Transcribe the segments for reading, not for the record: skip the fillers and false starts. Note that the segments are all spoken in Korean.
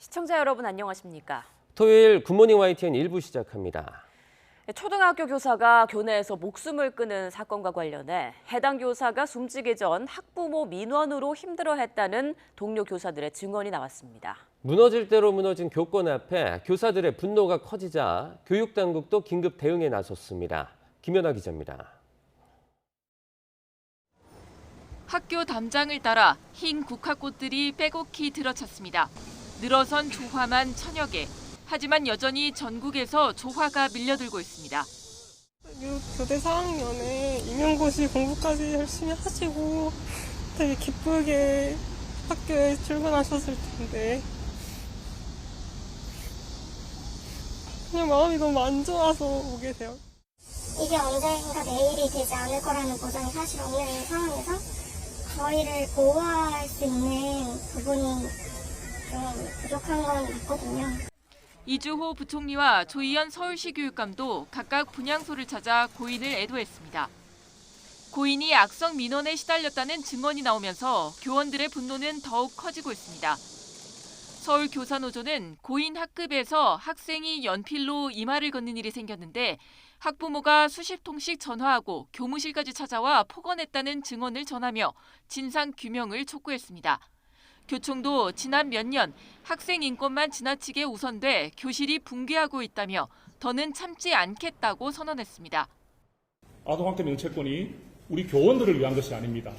시청자 여러분 안녕하십니까? 토요일 굿모닝 YTN 1부 시작합니다. 초등학교 교사가 교내에서 목숨을 끊은 사건과 관련해 해당 교사가 숨지기 전 학부모 민원으로 힘들어했다는 동료 교사들의 증언이 나왔습니다. 무너질 대로 무너진 교권 앞에 교사들의 분노가 커지자 교육당국도 긴급 대응에 나섰습니다. 김연아 기자입니다. 학교 담장을 따라 흰 국화꽃들이 빼곡히 들어찼습니다. 늘어선 조화만 천여 개. 하지만 여전히 전국에서 조화가 밀려들고 있습니다. 교대 4학년에 임용고시 공부까지 열심히 하시고 되게 기쁘게 학교에 출근하셨을 텐데 그냥 마음이 너무 안 좋아서 오게 돼요. 이게 언젠가 내일이 되지 않을 거라는 보장이 사실 없는 상황에서 저희를 보호할 수 있는 부분이 좀 부족한 건 맞거든요. 이주호 부총리와 조희연 서울시 교육감도 각각 분향소를 찾아 고인을 애도했습니다. 고인이 악성 민원에 시달렸다는 증언이 나오면서 교원들의 분노는 더욱 커지고 있습니다. 서울교사노조는 고인 학급에서 학생이 연필로 이마를 걷는 일이 생겼는데 학부모가 수십 통씩 전화하고 교무실까지 찾아와 폭언했다는 증언을 전하며 진상 규명을 촉구했습니다. 교총도 지난 몇 년 학생 인권만 지나치게 우선돼 교실이 붕괴하고 있다며 더는 참지 않겠다고 선언했습니다. 아동학대 명예체권이 우리 교원들을 위한 것이 아닙니다.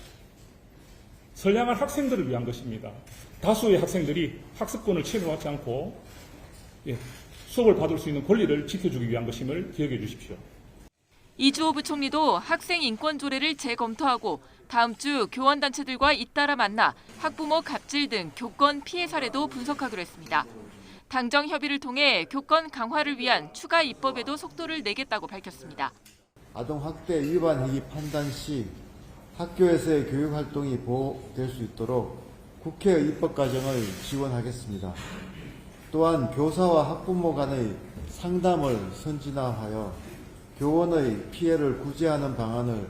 선량한 학생들을 위한 것입니다. 다수의 학생들이 학습권을 침해받지 않고 수업을 받을 수 있는 권리를 지켜주기 위한 것임을 기억해 주십시오. 이주호 부총리도 학생 인권 조례를 재검토하고 다음 주 교원단체들과 잇따라 만나 학부모 갑질 등 교권 피해 사례도 분석하기로 했습니다. 당정 협의를 통해 교권 강화를 위한 추가 입법에도 속도를 내겠다고 밝혔습니다. 아동학대 위반 행위 판단 시 학교에서의 교육활동이 보호될 수 있도록 국회의 입법 과정을 지원하겠습니다. 또한 교사와 학부모 간의 상담을 선진화하여 교원의 피해를 구제하는 방안을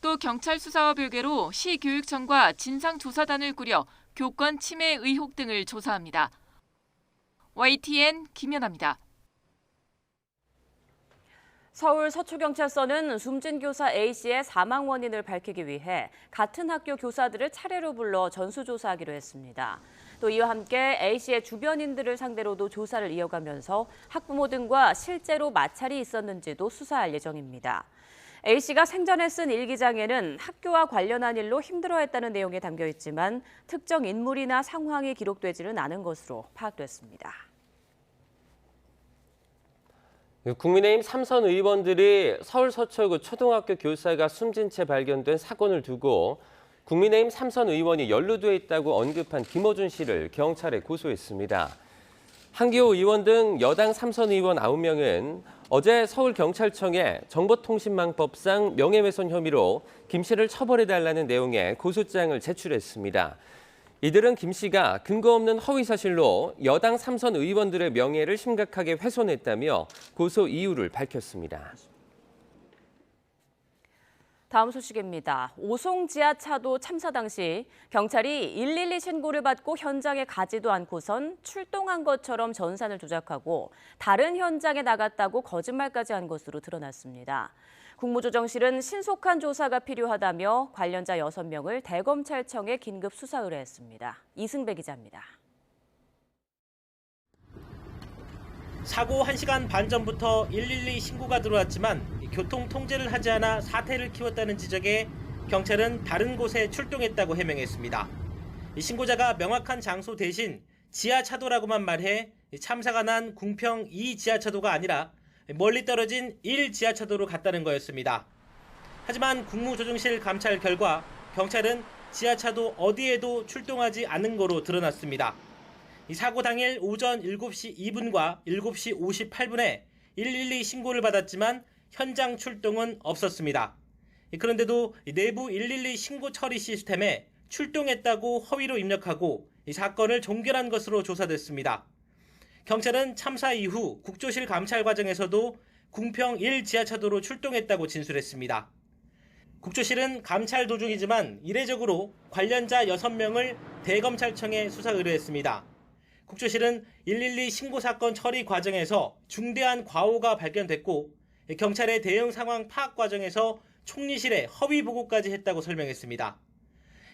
또 경찰 수사와 별개로 시교육청과 진상조사단을 꾸려 교권 침해 의혹 등을 조사합니다. YTN 김연아입니다. 서울 서초경찰서는 숨진 교사 A씨의 사망 원인을 밝히기 위해 같은 학교 교사들을 차례로 불러 전수조사하기로 했습니다. 또 이와 함께 A씨의 주변인들을 상대로도 조사를 이어가면서 학부모 등과 실제로 마찰이 있었는지도 수사할 예정입니다. A씨가 생전에 쓴 일기장에는 학교와 관련한 일로 힘들어했다는 내용이 담겨 있지만 특정 인물이나 상황이 기록되지는 않은 것으로 파악됐습니다. 국민의힘 3선 의원들이 서울 서초구 초등학교 교사가 숨진 채 발견된 사건을 두고 국민의힘 3선 의원이 연루돼 있다고 언급한 김어준 씨를 경찰에 고소했습니다. 한기호 의원 등 여당 3선 의원 9명은 어제 서울경찰청에 정보통신망법상 명예훼손 혐의로 김 씨를 처벌해달라는 내용의 고소장을 제출했습니다. 이들은 김 씨가 근거 없는 허위사실로 여당 3선 의원들의 명예를 심각하게 훼손했다며 고소 이유를 밝혔습니다. 다음 소식입니다. 오송 지하차도 참사 당시 경찰이 112 신고를 받고 현장에 가지도 않고선 출동한 것처럼 전산을 조작하고 다른 현장에 나갔다고 거짓말까지 한 것으로 드러났습니다. 국무조정실은 신속한 조사가 필요하다며 관련자 6명을 대검찰청에 긴급 수사 의뢰했습니다. 이승배 기자입니다. 사고 1시간 반 전부터 112 신고가 들어왔지만 교통 통제를 하지 않아 사태를 키웠다는 지적에 경찰은 다른 곳에 출동했다고 해명했습니다. 신고자가 명확한 장소 대신 지하차도라고만 말해 참사가 난 궁평 2 지하차도가 아니라 멀리 떨어진 1 지하차도로 갔다는 거였습니다. 하지만 국무조정실 감찰 결과 경찰은 지하차도 어디에도 출동하지 않은 거로 드러났습니다. 이 사고 당일 오전 7시 2분과 7시 58분에 112 신고를 받았지만 현장 출동은 없었습니다. 그런데도 내부 112 신고 처리 시스템에 출동했다고 허위로 입력하고 이 사건을 종결한 것으로 조사됐습니다. 경찰은 참사 이후 국조실 감찰 과정에서도 궁평 1 지하차도로 출동했다고 진술했습니다. 국조실은 감찰 도중이지만 이례적으로 관련자 6명을 대검찰청에 수사 의뢰했습니다. 국조실은 112 신고 사건 처리 과정에서 중대한 과오가 발견됐고 경찰의 대응 상황 파악 과정에서 총리실에 허위 보고까지 했다고 설명했습니다.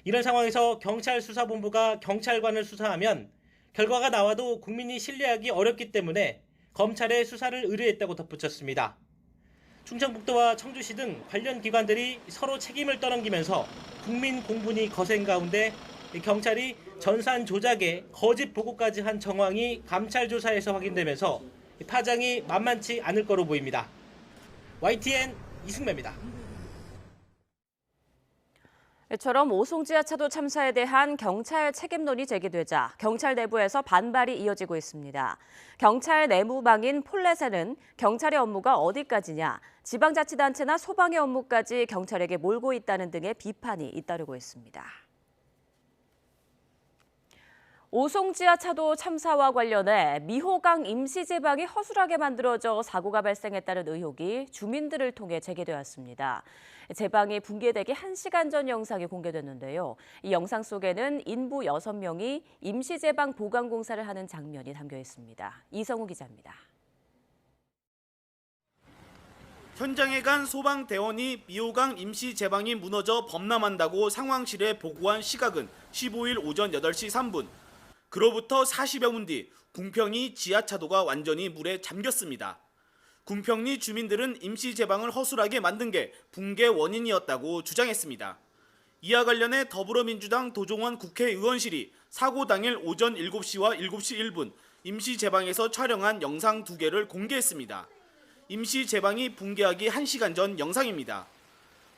이런 상황에서 경찰수사본부가 경찰관을 수사하면 결과가 나와도 국민이 신뢰하기 어렵기 때문에 검찰에 수사를 의뢰했다고 덧붙였습니다. 충청북도와 청주시 등 관련 기관들이 서로 책임을 떠넘기면서 국민 공분이 거센 가운데 경찰이 전산 조작에 거짓 보고까지 한 정황이 감찰 조사에서 확인되면서 파장이 만만치 않을 거로 보입니다. YTN 이승매입니다. 이처럼 오송 지하차도 참사에 대한 경찰 책임론이 제기되자 경찰 내부에서 반발이 이어지고 있습니다. 경찰 내무방인 폴렛에는 경찰의 업무가 어디까지냐, 지방자치단체나 소방의 업무까지 경찰에게 몰고 있다는 등의 비판이 잇따르고 있습니다. 오송 지하차도 참사와 관련해 미호강 임시제방이 허술하게 만들어져 사고가 발생했다는 의혹이 주민들을 통해 제기되었습니다. 제방이 붕괴되기 1시간 전 영상이 공개됐는데요. 이 영상 속에는 인부 6명이 임시제방 보강 공사를 하는 장면이 담겨 있습니다. 이성우 기자입니다. 현장에 간 소방대원이 미호강 임시제방이 무너져 범람한다고 상황실에 보고한 시각은 15일 오전 8시 3분. 그로부터 40여 분 뒤 궁평리 지하차도가 완전히 물에 잠겼습니다. 궁평리 주민들은 임시제방을 허술하게 만든 게 붕괴 원인이었다고 주장했습니다. 이와 관련해 더불어민주당 도종원 국회의원실이 사고 당일 오전 7시와 7시 1분 임시제방에서 촬영한 영상 2개를 공개했습니다. 임시제방이 붕괴하기 1시간 전 영상입니다.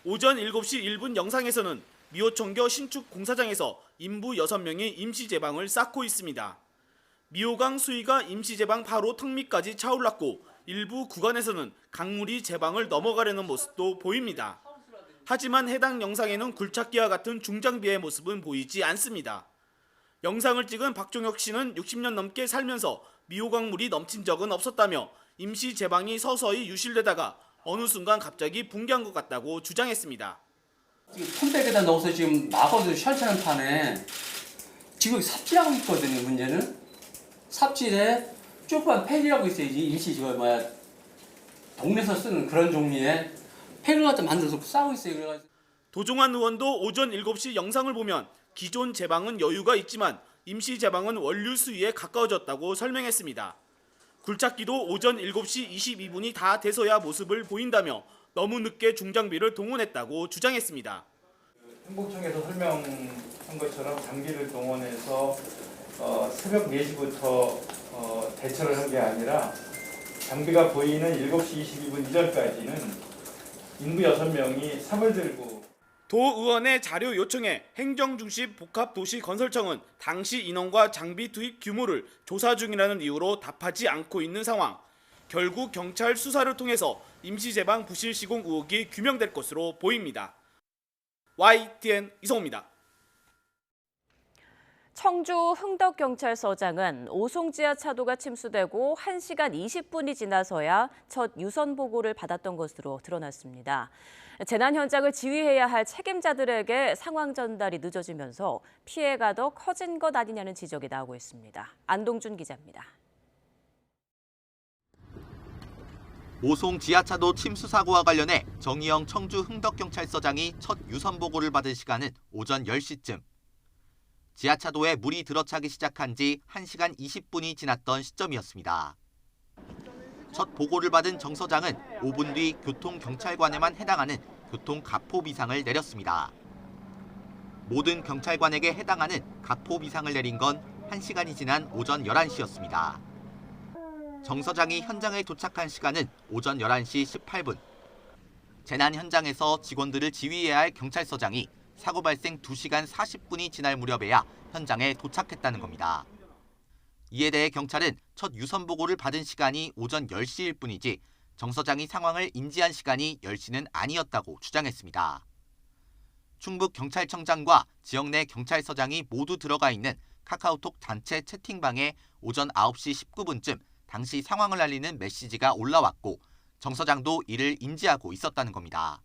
오전 7시 1분 영상에서는 미호청교 신축 공사장에서 인부 6명이 임시제방을 쌓고 있습니다. 미호강 수위가 임시제방 바로 턱 밑까지 차올랐고 일부 구간에서는 강물이 제방을 넘어가려는 모습도 보입니다. 하지만 해당 영상에는 굴착기와 같은 중장비의 모습은 보이지 않습니다. 영상을 찍은 박종혁 씨는 60년 넘게 살면서 미호강물이 넘친 적은 없었다며 임시제방이 서서히 유실되다가 어느 순간 갑자기 붕괴한 것 같다고 주장했습니다. 폰백에다 넣어서 지금 막아도 시원찮은 판에 지금 삽질하고 있거든요. 문제는 삽질에 조그만 팩이라고 있어야지 일시 동네에서 쓰는 그런 종류의 팩을 갖다 만들어서 싸고 있어요. 그래가지고. 도종환 의원도 오전 7시 영상을 보면 기존 제방은 여유가 있지만 임시 제방은 원류 수위에 가까워졌다고 설명했습니다. 굴착기도 오전 7시 22분이 다 돼서야 모습을 보인다며 너무 늦게 중장비를 동원했다고 주장했습니다. 행복청에서 설명한 것처럼 장비를 동원해서 새벽 4시부터 대처를 한 게 아니라 장비가 보이는 7시 22분 이전까지는 인부 6명이 삽을 들고 도 의원의 자료 요청에 행정중심 복합도시건설청은 당시 인원과 장비 투입 규모를 조사 중이라는 이유로 답하지 않고 있는 상황. 결국 경찰 수사를 통해서 임시제방 부실 시공 의혹이 규명될 것으로 보입니다. YTN 이성호입니다. 청주 흥덕경찰서장은 오송 지하차도가 침수되고 1시간 20분이 지나서야 첫 유선 보고를 받았던 것으로 드러났습니다. 재난 현장을 지휘해야 할 책임자들에게 상황 전달이 늦어지면서 피해가 더 커진 것 아니냐는 지적이 나오고 있습니다. 안동준 기자입니다. 오송 지하차도 침수 사고와 관련해 정의영 청주 흥덕경찰서장이 첫 유선 보고를 받은 시간은 오전 10시쯤. 지하차도에 물이 들어차기 시작한 지 1시간 20분이 지났던 시점이었습니다. 첫 보고를 받은 정 서장은 5분 뒤 교통경찰관에만 해당하는 교통가포비상을 내렸습니다. 모든 경찰관에게 해당하는 가포비상을 내린 건 1시간이 지난 오전 11시였습니다. 정 서장이 현장에 도착한 시간은 오전 11시 18분. 재난 현장에서 직원들을 지휘해야 할 경찰서장이 사고 발생 2시간 40분이 지날 무렵에야 현장에 도착했다는 겁니다. 이에 대해 경찰은 첫 유선 보고를 받은 시간이 오전 10시일 뿐이지 정 서장이 상황을 인지한 시간이 10시는 아니었다고 주장했습니다. 충북경찰청장과 지역 내 경찰서장이 모두 들어가 있는 카카오톡 단체 채팅방에 오전 9시 19분쯤 당시 상황을 알리는 메시지가 올라왔고 정 서장도 이를 인지하고 있었다는 겁니다.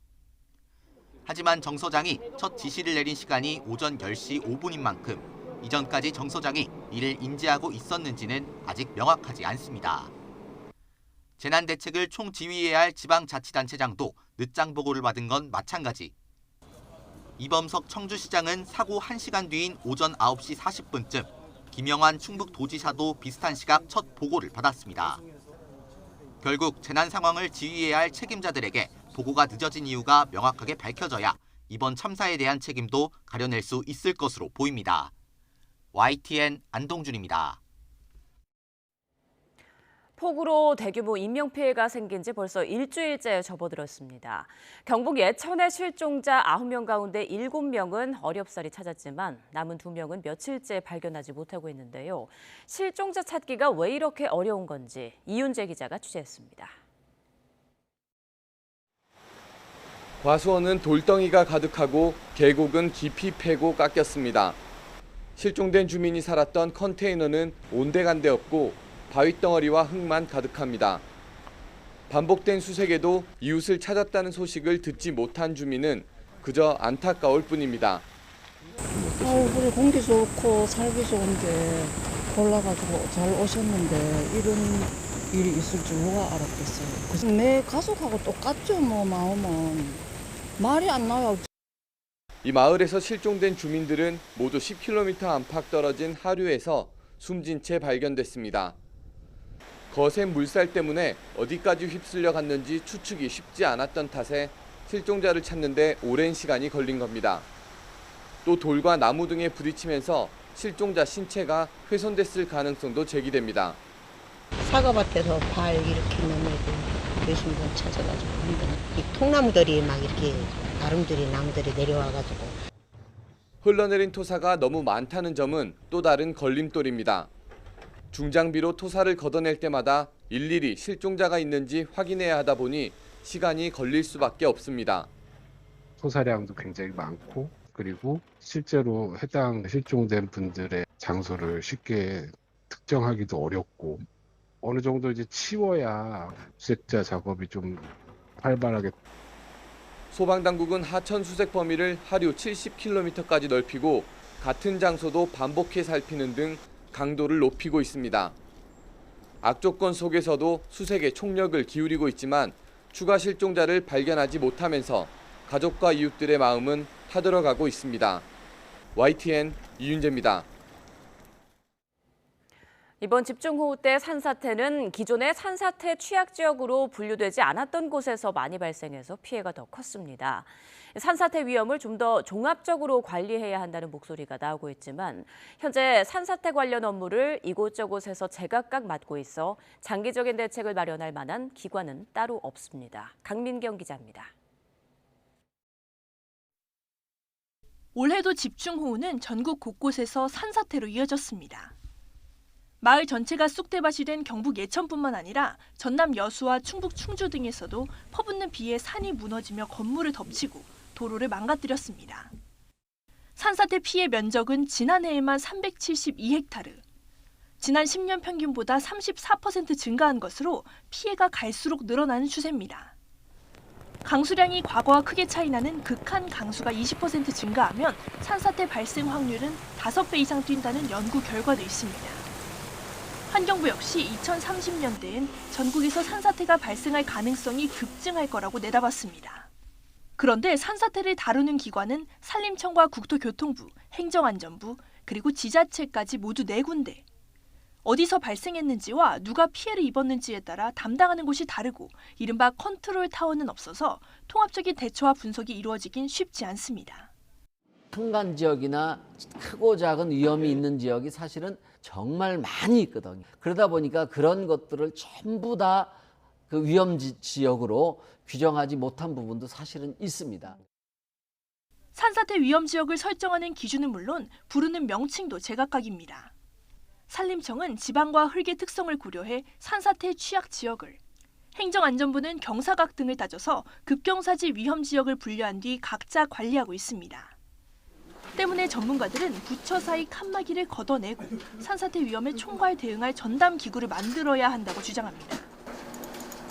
하지만 정 서장이 첫 지시를 내린 시간이 오전 10시 5분인 만큼 이전까지 정 소장이 이를 인지하고 있었는지는 아직 명확하지 않습니다. 재난대책을 총지휘해야 할 지방자치단체장도 늦장 보고를 받은 건 마찬가지. 이범석 청주시장은 사고 1시간 뒤인 오전 9시 40분쯤 김영환 충북도지사도 비슷한 시각 첫 보고를 받았습니다. 결국 재난 상황을 지휘해야 할 책임자들에게 보고가 늦어진 이유가 명확하게 밝혀져야 이번 참사에 대한 책임도 가려낼 수 있을 것으로 보입니다. YTN 안동준입니다. 폭우로 대규모 인명피해가 생긴 지 벌써 일주일째 접어들었습니다. 경북 예천의 실종자 9명 가운데 7명은 어렵사리 찾았지만 남은 2명은 며칠째 발견하지 못하고 있는데요. 실종자 찾기가 왜 이렇게 어려운 건지 이윤재 기자가 취재했습니다. 과수원은 돌덩이가 가득하고 계곡은 깊이 패고 깎였습니다. 실종된 주민이 살았던 컨테이너는 온데간데 없고 바위덩어리와 흙만 가득합니다. 반복된 수색에도 이웃을 찾았다는 소식을 듣지 못한 주민은 그저 안타까울 뿐입니다. 그래 공기 좋고 살기 좋은데 골라가지고 잘 오셨는데 이런 일이 있을 줄 누가 알았겠어요. 그래서 내 가족하고 똑같죠. 뭐 마음은 말이 안 나요. 이 마을에서 실종된 주민들은 모두 10km 안팎 떨어진 하류에서 숨진 채 발견됐습니다. 거센 물살 때문에 어디까지 휩쓸려 갔는지 추측이 쉽지 않았던 탓에 실종자를 찾는데 오랜 시간이 걸린 겁니다. 또 돌과 나무 등에 부딪히면서 실종자 신체가 훼손됐을 가능성도 제기됩니다. 사과밭에서 발 이렇게 넘어고 계신 분 찾아가지고 이 통나무들이 막 이렇게 나름들이 나무들이 내려와가지고 흘러내린 토사가 너무 많다는 점은 또 다른 걸림돌입니다. 중장비로 토사를 걷어낼 때마다 일일이 실종자가 있는지 확인해야 하다 보니 시간이 걸릴 수밖에 없습니다. 토사량도 굉장히 많고 그리고 실제로 해당 실종된 분들의 장소를 쉽게 특정하기도 어렵고 어느 정도 이제 치워야 수색자 작업이 좀 활발하게. 소방당국은 하천 수색 범위를 하류 70km까지 넓히고 같은 장소도 반복해 살피는 등 강도를 높이고 있습니다. 악조건 속에서도 수색에 총력을 기울이고 있지만 추가 실종자를 발견하지 못하면서 가족과 이웃들의 마음은 타들어가고 있습니다. YTN 이윤재입니다. 이번 집중호우 때 산사태는 기존의 산사태 취약지역으로 분류되지 않았던 곳에서 많이 발생해서 피해가 더 컸습니다. 산사태 위험을 좀 더 종합적으로 관리해야 한다는 목소리가 나오고 있지만 현재 산사태 관련 업무를 이곳저곳에서 제각각 맡고 있어 장기적인 대책을 마련할 만한 기관은 따로 없습니다. 강민경 기자입니다. 올해도 집중호우는 전국 곳곳에서 산사태로 이어졌습니다. 마을 전체가 쑥대밭이 된 경북 예천뿐만 아니라 전남 여수와 충북 충주 등에서도 퍼붓는 비에 산이 무너지며 건물을 덮치고 도로를 망가뜨렸습니다. 산사태 피해 면적은 지난해에만 372헥타르, 지난 10년 평균보다 34% 증가한 것으로 피해가 갈수록 늘어나는 추세입니다. 강수량이 과거와 크게 차이나는 극한 강수가 20% 증가하면 산사태 발생 확률은 5배 이상 뛴다는 연구 결과도 있습니다. 환경부 역시 2030년대엔 전국에서 산사태가 발생할 가능성이 급증할 거라고 내다봤습니다. 그런데 산사태를 다루는 기관은 산림청과 국토교통부, 행정안전부, 그리고 지자체까지 모두 4군데. 어디서 발생했는지와 누가 피해를 입었는지에 따라 담당하는 곳이 다르고 이른바 컨트롤 타워는 없어서 통합적인 대처와 분석이 이루어지긴 쉽지 않습니다. 산간 지역이나 크고 작은 위험이 있는 지역이 사실은 정말 많이 있거든요. 그러다 보니까 그런 것들을 전부 다 그 위험 지역으로 규정하지 못한 부분도 사실은 있습니다. 산사태 위험 지역을 설정하는 기준은 물론 부르는 명칭도 제각각입니다. 산림청은 지방과 흙의 특성을 고려해 산사태 취약 지역을, 행정안전부는 경사각 등을 따져서 급경사지 위험 지역을 분류한 뒤 각자 관리하고 있습니다. 때문에 전문가들은 부처 사이 칸막이를 걷어내고 산사태 위험에 총괄 대응할 전담 기구를 만들어야 한다고 주장합니다.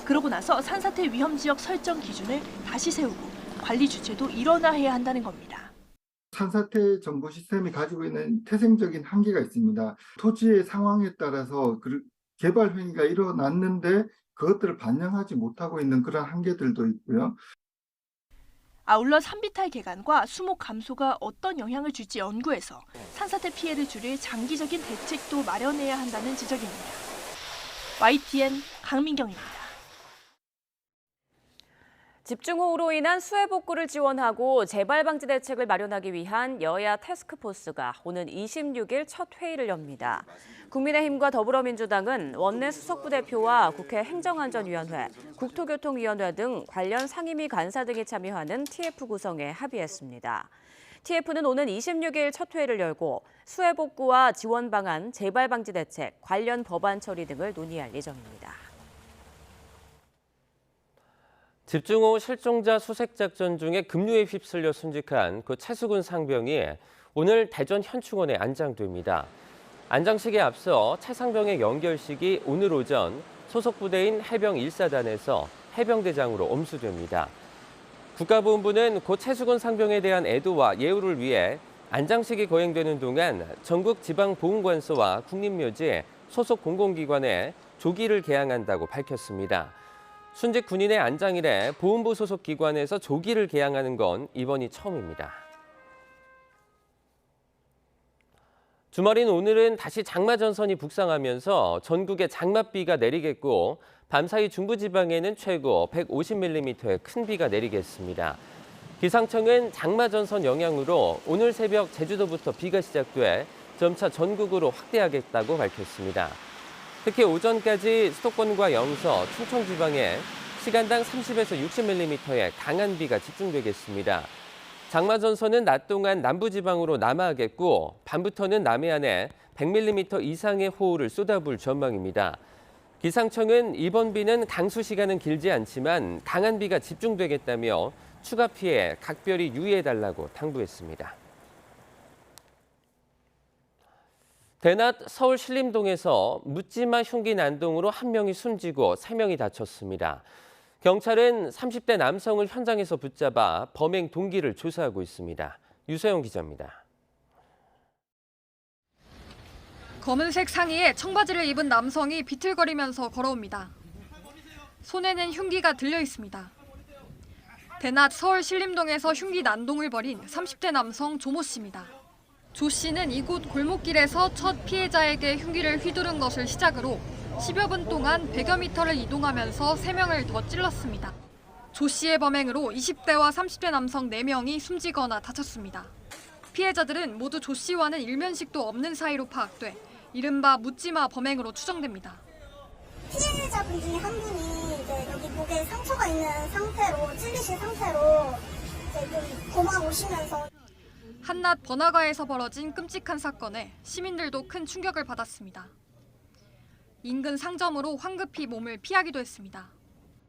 그러고 나서 산사태 위험 지역 설정 기준을 다시 세우고 관리 주체도 일원화해야 한다는 겁니다. 산사태 정보 시스템이 가지고 있는 태생적인 한계가 있습니다. 토지의 상황에 따라서 개발 행위가 일어났는데 그것들을 반영하지 못하고 있는 그런 한계들도 있고요. 아울러 산비탈 개간과 수목 감소가 어떤 영향을 줄지 연구해서 산사태 피해를 줄일 장기적인 대책도 마련해야 한다는 지적입니다. YTN 강민경입니다. 집중호우로 인한 수해 복구를 지원하고 재발 방지 대책을 마련하기 위한 여야 태스크포스가 오는 26일 첫 회의를 엽니다. 국민의힘과 더불어민주당은 원내 수석부대표와 국회 행정안전위원회, 국토교통위원회 등 관련 상임위 간사 등이 참여하는 TF 구성에 합의했습니다. TF는 오는 26일 첫 회의를 열고 수해 복구와 지원 방안, 재발 방지 대책, 관련 법안 처리 등을 논의할 예정입니다. 집중호우 실종자 수색 작전 중에 급류에 휩쓸려 순직한 그 최수근 상병이 오늘 대전 현충원에 안장됩니다. 안장식에 앞서 최 상병의 연결식이 오늘 오전 소속 부대인 해병 1사단에서 해병대장으로 엄수됩니다. 국가보훈부는 고 최수근 상병에 대한 애도와 예우를 위해 안장식이 거행되는 동안 전국 지방보훈관서와 국립묘지, 소속 공공기관에 조기를 개항한다고 밝혔습니다. 순직 군인의 안장일에 보훈부 소속 기관에서 조기를 개항하는 건 이번이 처음입니다. 주말인 오늘은 다시 장마전선이 북상하면서 전국에 장맛비가 내리겠고 밤사이 중부지방에는 최고 150mm의 큰 비가 내리겠습니다. 기상청은 장마전선 영향으로 오늘 새벽 제주도부터 비가 시작돼 점차 전국으로 확대하겠다고 밝혔습니다. 특히 오전까지 수도권과 영서, 충청 지방에 시간당 30에서 60mm의 강한 비가 집중되겠습니다. 장마전선은 낮 동안 남부지방으로 남하하겠고 밤부터는 남해안에 100mm 이상의 호우를 쏟아부을 전망입니다. 기상청은 이번 비는 강수 시간은 길지 않지만 강한 비가 집중되겠다며 추가 피해에 각별히 유의해달라고 당부했습니다. 대낮 서울 신림동에서 묻지마 흉기 난동으로 1명이 숨지고 3명이 다쳤습니다. 경찰은 30대 남성을 현장에서 붙잡아 범행 동기를 조사하고 있습니다. 유세영 기자입니다. 검은색 상의에 청바지를 입은 남성이 비틀거리면서 걸어옵니다. 손에는 흉기가 들려 있습니다. 대낮 서울 신림동에서 흉기 난동을 벌인 30대 남성 조모 씨입니다. 조 씨는 이곳 골목길에서 첫 피해자에게 흉기를 휘두른 것을 시작으로 10여 분 동안 100여 미터를 이동하면서 3명을 더 찔렀습니다. 조 씨의 범행으로 20대와 30대 남성 4명이 숨지거나 다쳤습니다. 피해자들은 모두 조 씨와는 일면식도 없는 사이로 파악돼 이른바 묻지마 범행으로 추정됩니다. 피해자분 중에 한 분이 이제 여기 목에 상처가 있는 상태로 찔리신 상태로 이제 좀 도망오시면서 한낮 번화가에서 벌어진 끔찍한 사건에 시민들도 큰 충격을 받았습니다. 인근 상점으로 황급히 몸을 피하기도 했습니다.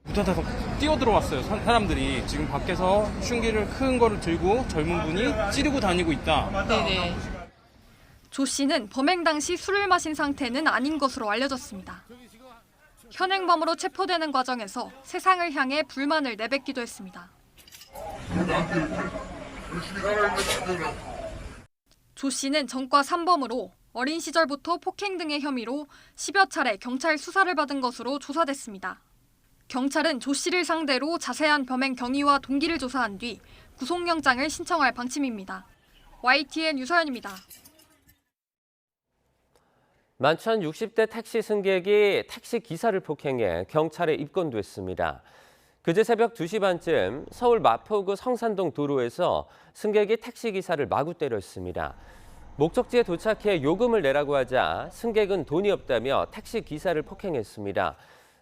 우타타서 뛰어들어왔어요. 사람들이 지금 밖에서 흉기를 큰 거를 들고 젊은 분이 찌르고 다니고 있다. 네네. 조 씨는 범행 당시 술을 마신 상태는 아닌 것으로 알려졌습니다. 현행범으로 체포되는 과정에서 세상을 향해 불만을 내뱉기도 했습니다. 조 씨는 전과 3범으로 어린 시절부터 폭행 등의 혐의로 10여 차례 경찰 수사를 받은 것으로 조사됐습니다. 경찰은 조 씨를 상대로 자세한 범행 경위와 동기를 조사한 뒤 구속영장을 신청할 방침입니다. YTN 유서연입니다. 만천 60대 택시 승객이 택시 기사를 폭행해 경찰에 입건됐습니다. 그제 새벽 2시 반쯤 서울 마포구 성산동 도로에서 승객이 택시 기사를 마구 때렸습니다. 목적지에 도착해 요금을 내라고 하자 승객은 돈이 없다며 택시 기사를 폭행했습니다.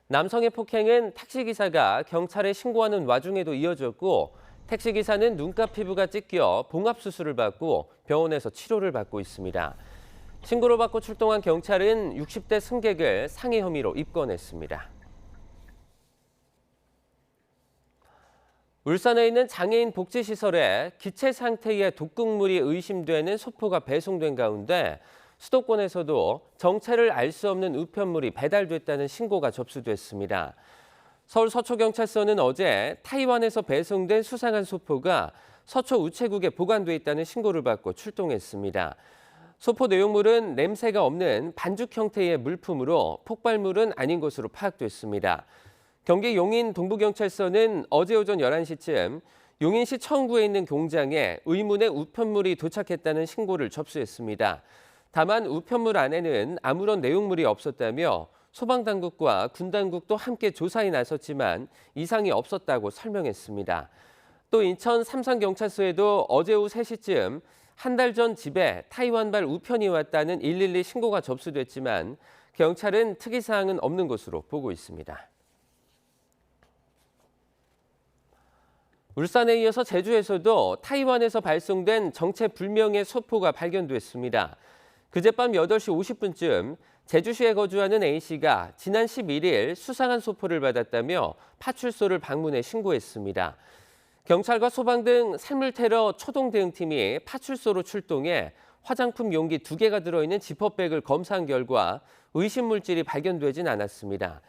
남성의 폭행은 택시 기사가 경찰에 신고하는 와중에도 이어졌고 택시 기사는 눈과 피부가 찢겨 봉합 수술을 받고 병원에서 치료를 받고 있습니다. 신고를 받고 출동한 경찰은 60대 승객을 상해 혐의로 입건했습니다. 울산에 있는 장애인 복지시설에 기체 상태의 독극물이 의심되는 소포가 배송된 가운데 수도권에서도 정체를 알 수 없는 우편물이 배달됐다는 신고가 접수됐습니다. 서울 서초경찰서는 어제 타이완에서 배송된 수상한 소포가 서초 우체국에 보관돼 있다는 신고를 받고 출동했습니다. 소포 내용물은 냄새가 없는 반죽 형태의 물품으로 폭발물은 아닌 것으로 파악됐습니다. 경기 용인 동부경찰서는 어제 오전 11시쯤 용인시 청구에 있는 공장에 의문의 우편물이 도착했다는 신고를 접수했습니다. 다만 우편물 안에는 아무런 내용물이 없었다며 소방당국과 군당국도 함께 조사에 나섰지만 이상이 없었다고 설명했습니다. 또 인천 삼성경찰서에도 어제 오후 3시쯤 한 달 전 집에 타이완발 우편이 왔다는 112 신고가 접수됐지만 경찰은 특이사항은 없는 것으로 보고 있습니다. 울산에 이어서 제주에서도 타이완에서 발송된 정체불명의 소포가 발견됐습니다. 그젯밤 8시 50분쯤 제주시에 거주하는 A씨가 지난 11일 수상한 소포를 받았다며 파출소를 방문해 신고했습니다. 경찰과 소방 등 산물테러 초동대응팀이 파출소로 출동해 화장품 용기 2개가 들어있는 지퍼백을 검사한 결과 의심물질이 발견되진 않았습니다.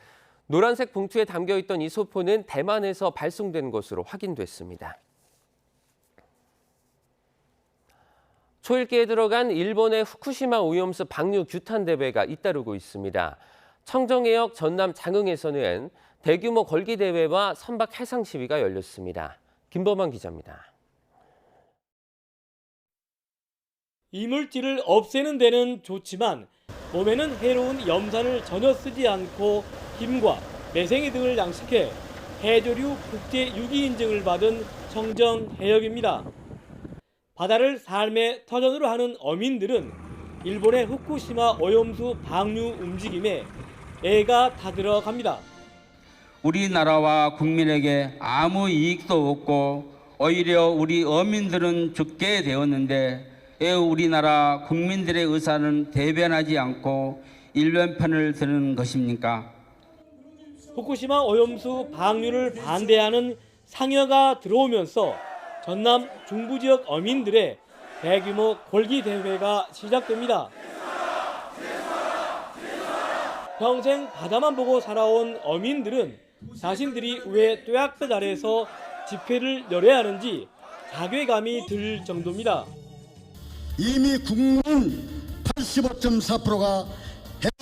노란색 봉투에 담겨있던 이 소포는 대만에서 발송된 것으로 확인됐습니다. 초읽기에 들어간 일본의 후쿠시마 오염수 방류 규탄 대회가 잇따르고 있습니다. 청정해역 전남 장흥에서는 대규모 걸기 대회와 선박 해상 시위가 열렸습니다. 김범환 기자입니다. 이물질을 없애는 데는 좋지만 몸에는 해로운 염산을 전혀 쓰지 않고 김과 매생이 등을 양식해 해조류 국제 유기 인증을 받은 청정해역입니다. 바다를 삶의 터전으로 하는 어민들은 일본의 후쿠시마 오염수 방류 움직임에 애가 타들어갑니다. 우리나라와 국민에게 아무 이익도 없고 오히려 우리 어민들은 죽게 되었는데 왜 우리나라 국민들의 의사는 대변하지 않고 일변편을 드는 것입니까? 후쿠시마 오염수 방류를 반대하는 상여가 들어오면서 전남 중부 지역 어민들의 대규모 골기 대회가 시작됩니다. 평생 바다만 보고 살아온 어민들은 자신들이 왜 뙤약볕 아래에서 집회를 열어야 하는지 자괴감이 들 정도입니다. 이미 국민 85.4%가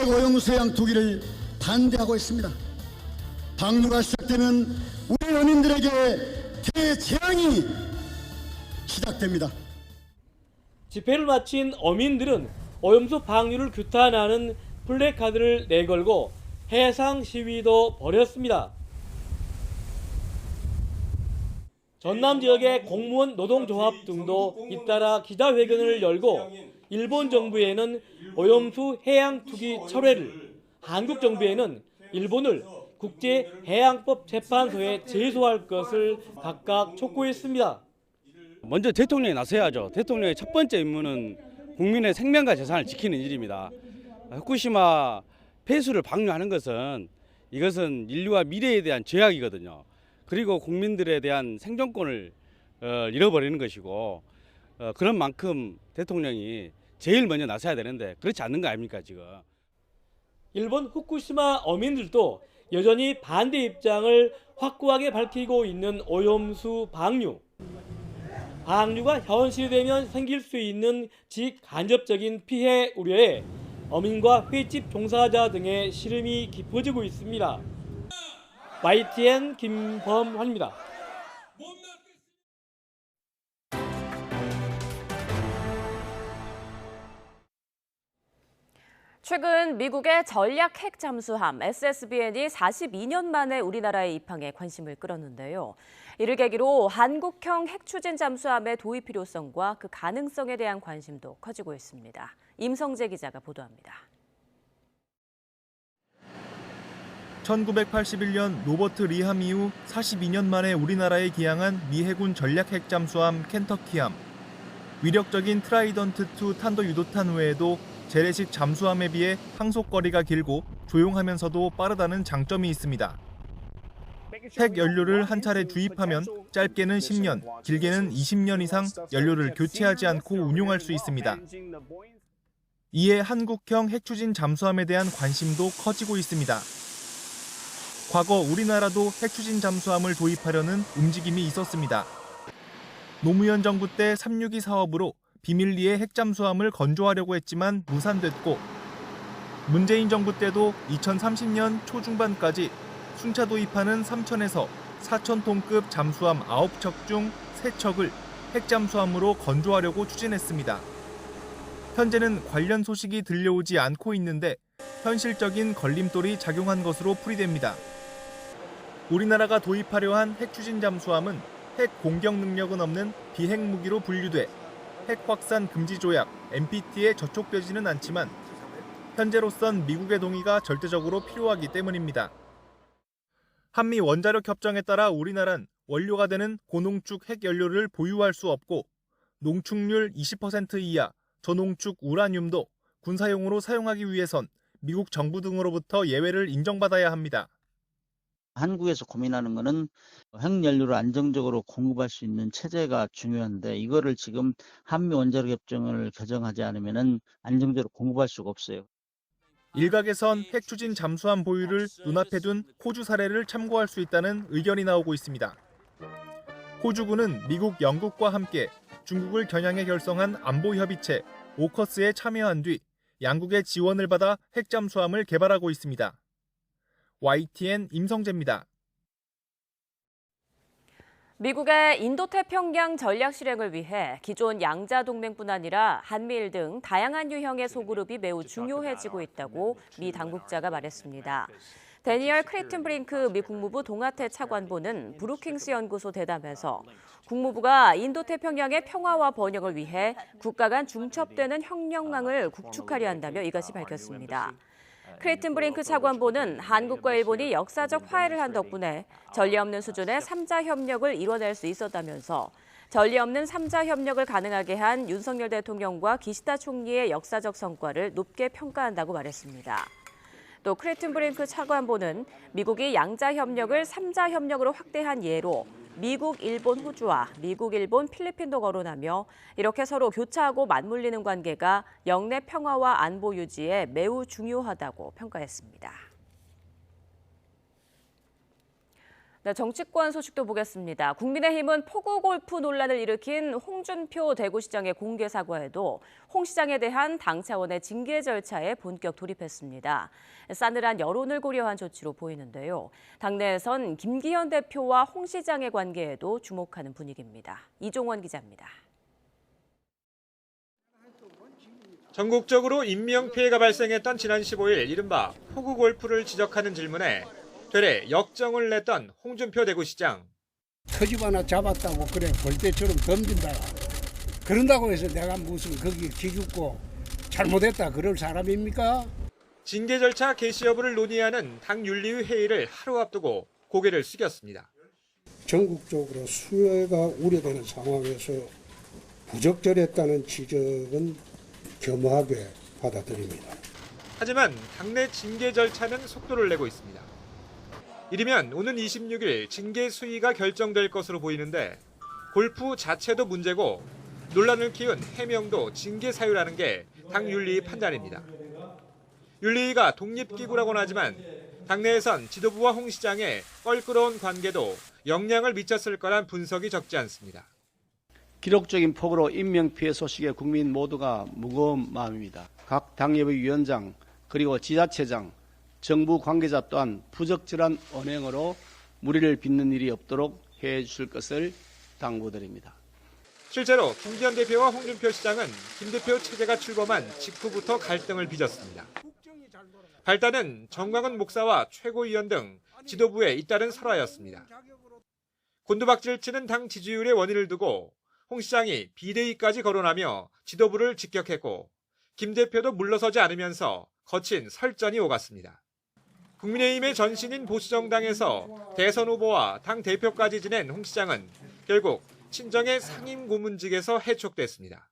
핵오염수 양투기를 반대하고 있습니다. 방류가 시작되면 우리 어민들에게 대재앙이 시작됩니다. 집회를 마친 어민들은 오염수 방류를 규탄하는 플래카드를 내걸고 해상 시위도 벌였습니다. 전남 지역의 공무원 노동조합 등도 잇따라 기자회견을 열고 일본 정부에는 오염수 해양 투기 철회를, 한국 정부에는 일본을 국제해양법 재판소에 제소할 것을 각각 촉구했습니다. 먼저 대통령이 나서야죠. 대통령의 첫 번째 임무는 국민의 생명과 재산을 지키는 일입니다. 후쿠시마 폐수를 방류하는 것은 이것은 인류와 미래에 대한 죄악이거든요. 그리고 국민들에 대한 생존권을 잃어버리는 것이고 그런 만큼 대통령이 제일 먼저 나서야 되는데 그렇지 않는 거 아닙니까 지금. 일본 후쿠시마 어민들도 여전히 반대 입장을 확고하게 밝히고 있는 오염수 방류. 방류가 현실되면 생길 수 있는 직간접적인 피해 우려에 어민과 횟집 종사자 등의 시름이 깊어지고 있습니다. YTN 김범환입니다. 최근 미국의 전략 핵 잠수함 SSBN이 42년 만에 우리나라에 입항해 관심을 끌었는데요. 이를 계기로 한국형 핵 추진 잠수함의 도입 필요성과 그 가능성에 대한 관심도 커지고 있습니다. 임성재 기자가 보도합니다. 1981년 로버트 리함 이후 42년 만에 우리나라에 기항한 미 해군 전략 핵 잠수함 켄터키함. 위력적인 트라이던트2 탄도 유도탄 외에도 재래식 잠수함에 비해 항속거리가 길고 조용하면서도 빠르다는 장점이 있습니다. 핵 연료를 한 차례 주입하면 짧게는 10년, 길게는 20년 이상 연료를 교체하지 않고 운용할 수 있습니다. 이에 한국형 핵 추진 잠수함에 대한 관심도 커지고 있습니다. 과거 우리나라도 핵 추진 잠수함을 도입하려는 움직임이 있었습니다. 노무현 정부 때 362 사업으로 비밀리에 핵잠수함을 건조하려고 했지만 무산됐고 문재인 정부 때도 2030년 초중반까지 순차 도입하는 3,000에서 4,000톤급 잠수함 9척 중 3척을 핵잠수함으로 건조하려고 추진했습니다. 현재는 관련 소식이 들려오지 않고 있는데 현실적인 걸림돌이 작용한 것으로 풀이됩니다. 우리나라가 도입하려 한 핵추진 잠수함은 핵 공격 능력은 없는 비핵 무기로 분류돼 핵 확산 금지 조약 NPT에 저촉되지는 않지만 현재로선 미국의 동의가 절대적으로 필요하기 때문입니다. 한미 원자력 협정에 따라 우리나라는 원료가 되는 고농축 핵연료를 보유할 수 없고 농축률 20% 이하 저농축 우라늄도 군사용으로 사용하기 위해선 미국 정부 등으로부터 예외를 인정받아야 합니다. 한국에서 고민하는 거는 핵연료를 안정적으로 공급할 수 있는 체제가 중요한데 이거를 지금 한미 원자력 협정을 개정하지 않으면은 안정적으로 공급할 수가 없어요. 일각에선 핵추진 잠수함 보유를 눈앞에 둔 호주 사례를 참고할 수 있다는 의견이 나오고 있습니다. 호주군은 미국, 영국과 함께 중국을 겨냥해 결성한 안보협의체 오커스에 참여한 뒤 양국의 지원을 받아 핵잠수함을 개발하고 있습니다. YTN 임성재입니다. 미국의 인도태평양 전략 실행을 위해 기존 양자동맹뿐 아니라 한미일 등 다양한 유형의 소그룹이 매우 중요해지고 있다고 미 당국자가 말했습니다. 데니얼 크레이튼브링크 미 국무부 동아태 차관보는 브루킹스 연구소 대담에서 국무부가 인도태평양의 평화와 번영을 위해 국가 간 중첩되는 협력망을 구축하려 한다며 이것이 밝혔습니다. 크레이튼브링크 차관보는 한국과 일본이 역사적 화해를 한 덕분에 전례 없는 수준의 3자 협력을 이뤄낼 수 있었다면서 전례 없는 3자 협력을 가능하게 한 윤석열 대통령과 기시다 총리의 역사적 성과를 높게 평가한다고 말했습니다. 또 크레이튼브링크 차관보는 미국이 양자 협력을 3자 협력으로 확대한 예로 미국, 일본, 호주와 미국, 일본, 필리핀도 거론하며 이렇게 서로 교차하고 맞물리는 관계가 영내 평화와 안보 유지에 매우 중요하다고 평가했습니다. 네, 정치권 소식도 보겠습니다. 국민의힘은 포구 골프 논란을 일으킨 홍준표 대구시장의 공개 사과에도 홍 시장에 대한 당 차원의 징계 절차에 본격 돌입했습니다. 싸늘한 여론을 고려한 조치로 보이는데요. 당내에선 김기현 대표와 홍 시장의 관계에도 주목하는 분위기입니다. 이종원 기자입니다. 전국적으로 인명피해가 발생했던 지난 15일 이른바 포구 골프를 지적하는 질문에 되레 역정을 냈던 홍준표 대구시장. 터집 하나 잡았다고 그래 벌떼처럼 덤빈다. 그런다고 해서 내가 무슨 거기 기죽고 잘못했다 그럴 사람입니까? 징계 절차 개시 여부를 논의하는 당 윤리위 회의를 하루 앞두고 고개를 숙였습니다. 전국적으로 수혜가 우려되는 상황에서 부적절했다는 지적은 겸허하게 받아들입니다. 하지만 당내 징계 절차는 속도를 내고 있습니다. 이르면 오는 26일 징계 수위가 결정될 것으로 보이는데 골프 자체도 문제고 논란을 키운 해명도 징계 사유라는 게 당 윤리위 판단입니다. 윤리위가 독립기구라고는 하지만 당내에선 지도부와 홍 시장의 껄끄러운 관계도 영향을 미쳤을 거란 분석이 적지 않습니다. 기록적인 폭우로 인명피해 소식에 국민 모두가 무거운 마음입니다. 각 당협의 위원장 그리고 지자체장, 정부 관계자 또한 부적절한 언행으로 무리를 빚는 일이 없도록 해주실 것을 당부드립니다. 실제로 김기현 대표와 홍준표 시장은 김 대표 체제가 출범한 직후부터 갈등을 빚었습니다. 발단은 정광훈 목사와 최고위원 등 지도부에 잇따른 설화였습니다. 곤두박질 치는 당 지지율의 원인을 두고 홍 시장이 비대위까지 거론하며 지도부를 직격했고 김 대표도 물러서지 않으면서 거친 설전이 오갔습니다. 국민의힘의 전신인 보수정당에서 대선 후보와 당 대표까지 지낸 홍 시장은 결국 친정의 상임 고문직에서 해촉됐습니다.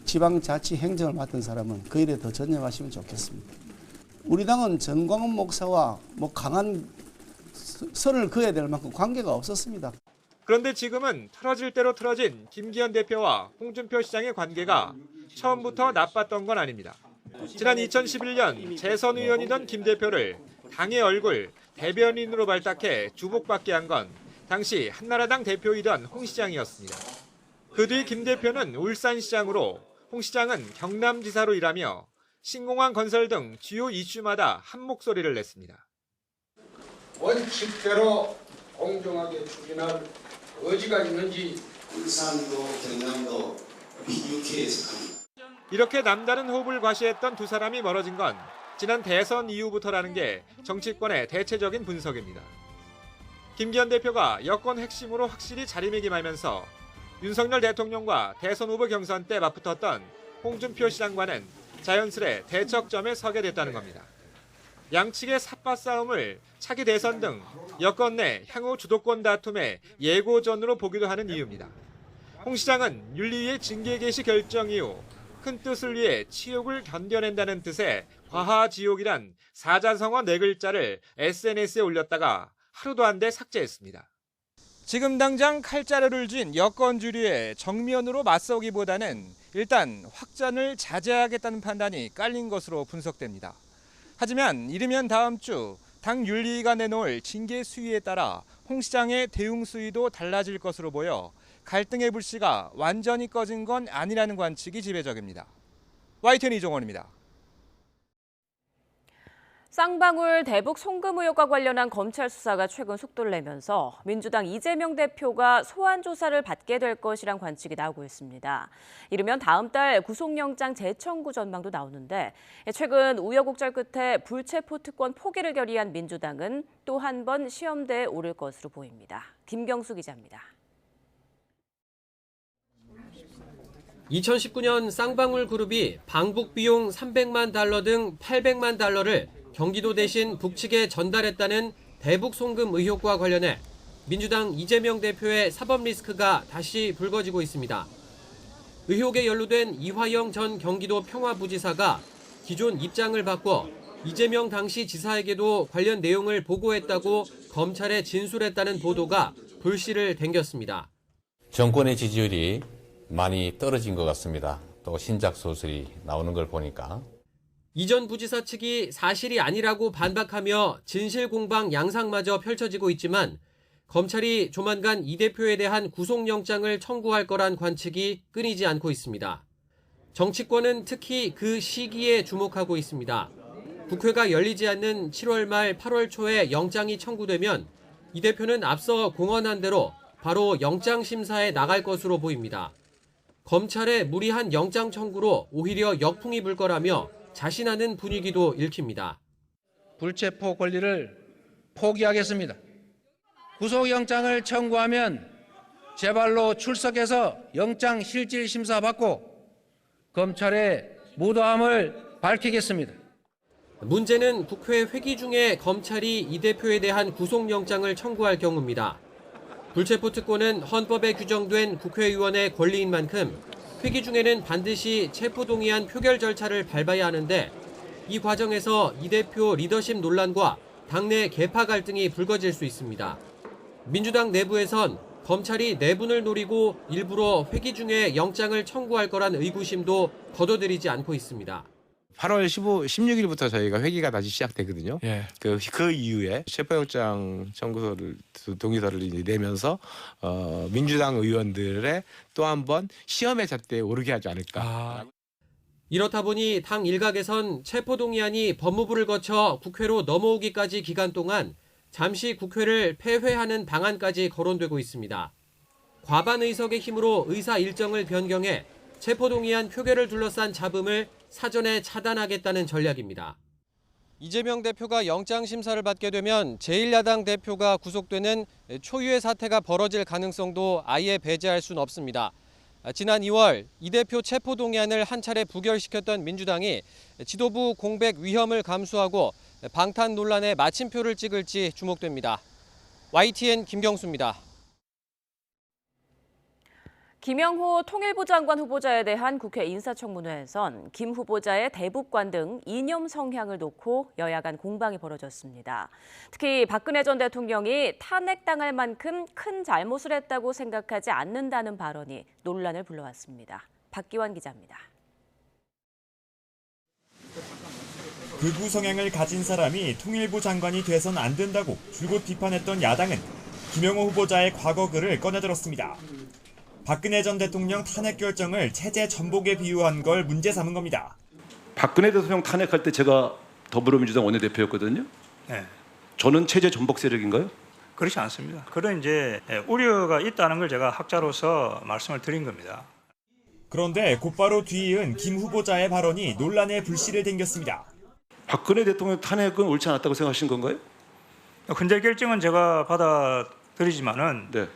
지방자치 행정을 맡은 사람은 그 일에 더 전념하시면 좋겠습니다. 우리 당은 정광훈 목사와 강한 선을 그어야 될 만큼 관계가 없었습니다. 그런데 지금은 틀어질 대로 틀어진 김기현 대표와 홍준표 시장의 관계가 처음부터 나빴던 건 아닙니다. 지난 2011년 재선 의원이던 김 대표를 당의 얼굴, 대변인으로 발탁해 주목받게 한 건 당시 한나라당 대표이던 홍 시장이었습니다. 그 뒤 김 대표는 울산시장으로, 홍 시장은 경남지사로 일하며 신공항 건설 등 주요 이슈마다 한 목소리를 냈습니다. 원칙대로 공정하게 추진할 의지가 있는지 울산도 경남도 PUK에 속합니다. 이렇게 남다른 호흡을 과시했던 두 사람이 멀어진 건 지난 대선 이후부터라는 게 정치권의 대체적인 분석입니다. 김기현 대표가 여권 핵심으로 확실히 자리매김하면서 윤석열 대통령과 대선 후보 경선 때 맞붙었던 홍준표 시장과는 자연스레 대척점에 서게 됐다는 겁니다. 양측의 삿바 싸움을 차기 대선 등 여권 내 향후 주도권 다툼의 예고전으로 보기도 하는 이유입니다. 홍 시장은 윤리위의 징계 개시 결정 이후 큰 뜻을 위해 치욕을 견뎌낸다는 뜻의 과하지옥이란 사자성어 4글자를 SNS에 올렸다가 하루도 안 돼 삭제했습니다. 지금 당장 칼자루를 쥔 여권 주류에 정면으로 맞서기보다는 일단 확전을 자제하겠다는 판단이 깔린 것으로 분석됩니다. 하지만 이르면 다음 주 당 윤리위가 내놓을 징계 수위에 따라 홍 시장의 대응 수위도 달라질 것으로 보여 갈등의 불씨가 완전히 꺼진 건 아니라는 관측이 지배적입니다. YTN 이종원입니다. 쌍방울 대북 송금 의혹과 관련한 검찰 수사가 최근 속도를 내면서 민주당 이재명 대표가 소환 조사를 받게 될 것이란 관측이 나오고 있습니다. 이르면 다음 달 구속영장 재청구 전망도 나오는데 최근 우여곡절 끝에 불체포 특권 포기를 결의한 민주당은 또 한 번 시험대에 오를 것으로 보입니다. 김경수 기자입니다. 2019년 쌍방울 그룹이 방북 비용 300만 달러 등 800만 달러를 경기도 대신 북측에 전달했다는 대북 송금 의혹과 관련해 민주당 이재명 대표의 사법 리스크가 다시 불거지고 있습니다. 의혹에 연루된 이화영 전 경기도 평화부지사가 기존 입장을 바꿔 이재명 당시 지사에게도 관련 내용을 보고했다고 검찰에 진술했다는 보도가 불씨를 댕겼습니다. 정권의 지지율이 많이 떨어진 것 같습니다. 또 신작 소설이 나오는 걸 보니까. 이전 부지사 측이 사실이 아니라고 반박하며 진실공방 양상마저 펼쳐지고 있지만 검찰이 조만간 이 대표에 대한 구속영장을 청구할 거란 관측이 끊이지 않고 있습니다. 정치권은 특히 그 시기에 주목하고 있습니다. 국회가 열리지 않는 7월 말 8월 초에 영장이 청구되면 이 대표는 앞서 공언한 대로 바로 영장심사에 나갈 것으로 보입니다. 검찰의 무리한 영장 청구로 오히려 역풍이 불 거라며 자신하는 분위기도 읽힙니다. 불체포 권리를 포기하겠습니다. 구속영장을 청구하면 제발로 출석해서 영장 실질 심사 받고 검찰의 무도함을 밝히겠습니다. 문제는 국회 회기 중에 검찰이 이 대표에 대한 구속영장을 청구할 경우입니다. 불체포 특권은 헌법에 규정된 국회의원의 권리인 만큼 회기 중에는 반드시 체포동의안 표결 절차를 밟아야 하는데 이 과정에서 이 대표 리더십 논란과 당내 계파 갈등이 불거질 수 있습니다. 민주당 내부에선 검찰이 내분을 노리고 일부러 회기 중에 영장을 청구할 거란 의구심도 거둬들이지 않고 있습니다. 8월 16일부터 저희가 회기가 다시 시작되거든요. 예. 그 이후에 체포영장 청구서를 동의서를 내면서 민주당 의원들의 또 한 번 시험의 잣대에 오르게 하지 않을까. 이렇다 보니 당 일각에선 체포동의안이 법무부를 거쳐 국회로 넘어오기까지 기간 동안 잠시 국회를 폐회하는 방안까지 거론되고 있습니다. 과반 의석의 힘으로 의사 일정을 변경해 체포동의안 표결을 둘러싼 잡음을 사전에 차단하겠다는 전략입니다. 이재명 대표가 영장 심사를 받게 되면 제1야당 대표가 구속되는 초유의 사태가 벌어질 가능성도 아예 배제할 수는 없습니다. 지난 2월 이 대표 체포동의안을 한 차례 부결시켰던 민주당이 지도부 공백 위험을 감수하고 방탄 논란에 마침표를 찍을지 주목됩니다. YTN 김경수입니다. 김영호 통일부 장관 후보자에 대한 국회 인사청문회에선 김 후보자의 대북관 등 이념 성향을 놓고 여야 간 공방이 벌어졌습니다. 특히 박근혜 전 대통령이 탄핵당할 만큼 큰 잘못을 했다고 생각하지 않는다는 발언이 논란을 불러왔습니다. 박기환 기자입니다. 극우 성향을 가진 사람이 통일부 장관이 돼선 안 된다고 줄곧 비판했던 야당은 김영호 후보자의 과거 글을 꺼내들었습니다. 박근혜 전 대통령 탄핵 결정을 체제 전복에 비유한 걸 문제 삼은 겁니다. 박근혜 대통령 탄핵할 때 제가 더불어민주당 원내대표였거든요. 네. 저는 체제 전복 세력인가요? 그렇지 않습니다. 그런 이제 우려가 있다는 걸 제가 학자로서 말씀을 드린 겁니다. 그런데 곧바로 뒤이은 김 후보자의 발언이 논란의 불씨를 댕겼습니다. 박근혜 대통령 탄핵은 옳지 않았다고 생각하신 건가요? 근데 결정은 제가 받아들이지만은 네.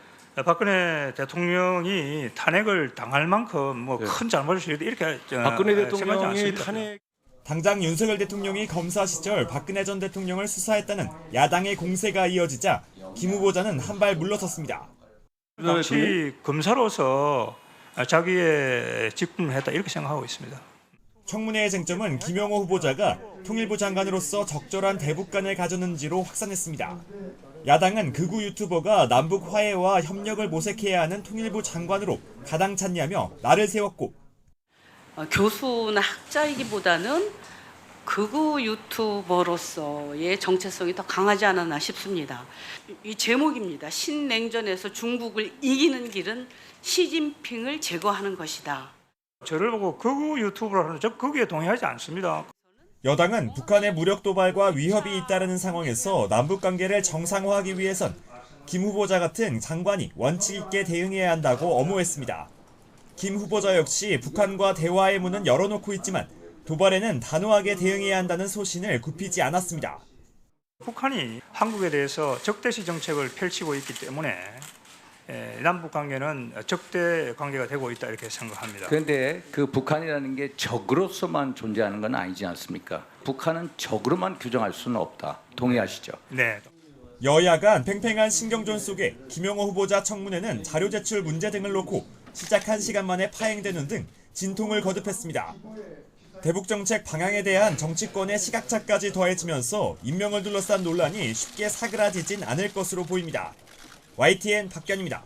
박근혜 대통령이 탄핵을 당할 만큼 뭐 큰 잘못을 이렇게 박근혜 대통령이 생각하지 않습니다. 탄핵 당장 윤석열 대통령이 검사 시절 박근혜 전 대통령을 수사했다는 야당의 공세가 이어지자 김 후보자는 한 발 물러섰습니다. 당시 검사로서 자기의 직분을 했다 이렇게 생각하고 있습니다. 청문회의 쟁점은 김영호 후보자가 통일부 장관으로서 적절한 대북관을 가졌는지로 확산했습니다. 야당은 극우 유튜버가 남북 화해와 협력을 모색해야 하는 통일부 장관으로 가당찼냐며 날을 세웠고 교수나 학자이기보다는 극우 유튜버로서의 정체성이 더 강하지 않았나 싶습니다. 이 제목입니다. 신냉전에서 중국을 이기는 길은 시진핑을 제거하는 것이다. 저를 보고 극우 유튜버라는 저 거기에 동의하지 않습니다. 여당은 북한의 무력 도발과 위협이 잇따르는 상황에서 남북관계를 정상화하기 위해선 김 후보자 같은 장관이 원칙 있게 대응해야 한다고 엄호했습니다. 김 후보자 역시 북한과 대화의 문은 열어놓고 있지만 도발에는 단호하게 대응해야 한다는 소신을 굽히지 않았습니다. 북한이 한국에 대해서 적대시 정책을 펼치고 있기 때문에 남북 관계는 적대 관계가 되고 있다 이렇게 생각합니다. 그런데 그 북한이라는 게 적으로서만 존재하는 건 아니지 않습니까? 북한은 적으로만 규정할 수는 없다. 동의하시죠? 네. 여야 간 팽팽한 신경전 속에 김영호 후보자 청문회는 자료 제출 문제 등을 놓고 시작 1시간 만에 파행되는 등 진통을 거듭했습니다. 대북정책 방향에 대한 정치권의 시각차까지 더해지면서 임명을 둘러싼 논란이 쉽게 사그라지진 않을 것으로 보입니다. YTN 박견입니다.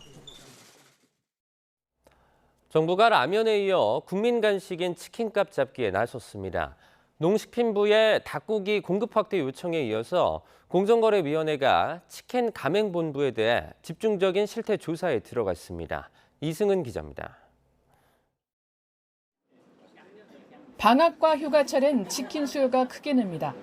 정부가 라면에 이어 국민 간식인 치킨값 잡기에 나섰습니다. 농식품부의 닭고기 공급 확대 요청에 이어서 공정거래위원회가 치킨 가맹본부에 대해 집중적인 실태 조사에 들어갔습니다. 이승은 기자입니다. 방학과 휴가철엔 치킨 수요가 크게 늡니다.